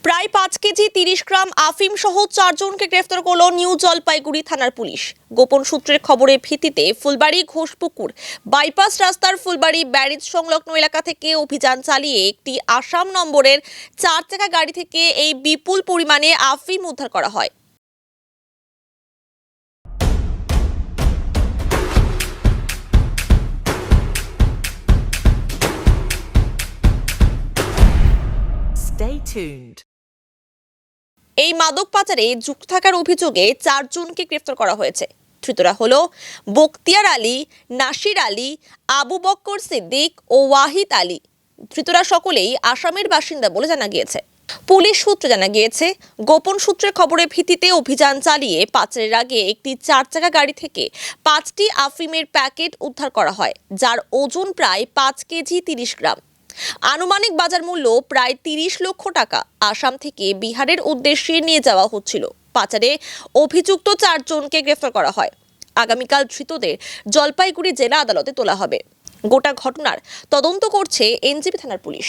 প্রায় 5 কেজি 30 গ্রাম আফিম সহ 4 জনকে গ্রেফতার করল নিউ জলপাইগুড়ি থানার পুলিশ। গোপন সূত্রের খবরের ভিত্তিতে ফুলবাড়ি ঘোষপুকুর বাইপাস রাস্তার ফুলবাড়ি ব্যারেজ সংলগ্ন এলাকা থেকে অভিযান চালিয়ে একটি আসাম নম্বরের 4 চাকা গাড়ি থেকে এই বিপুল পরিমাণে আফিম উদ্ধার করা হয়। Stay tuned. এই মাদক পাচারে যুক্ত থাকার অভিযোগে 4 জনকে গ্রেফতার করা হয়েছে। ধৃতরা হলো বখতিয়ার আলী, নাসির আলী, আবু বক্কর সিদ্দিক ও ওয়াহিদ আলী। ধৃতরা সকলেই আসামের বাসিন্দা বলে জানা গিয়েছে। পুলিশ সূত্রে জানা গিয়েছে, গোপন সূত্রের খবরের ভিত্তিতে অভিযান চালিয়ে পাচারের আগে একটি 4 চাকা গাড়ি থেকে 5টি আফিমের প্যাকেট উদ্ধার করা হয়, যার ওজন প্রায় 5 কেজি 30 গ্রাম। আনুমানিক বাজার মূল্য প্রায় 30 লক্ষ টাকা আসাম থেকে বিহারের উদ্দেশ্যে নিয়ে যাওয়া হচ্ছিল। পাচারে অভিযুক্ত 4 জনকে গ্রেফতার করা হয়। আগামীকাল ধৃতদের জলপাইগুড়ি জেলা আদালতে তোলা হবে। গোটা ঘটনার তদন্ত করছে এনজেপি থানার পুলিশ।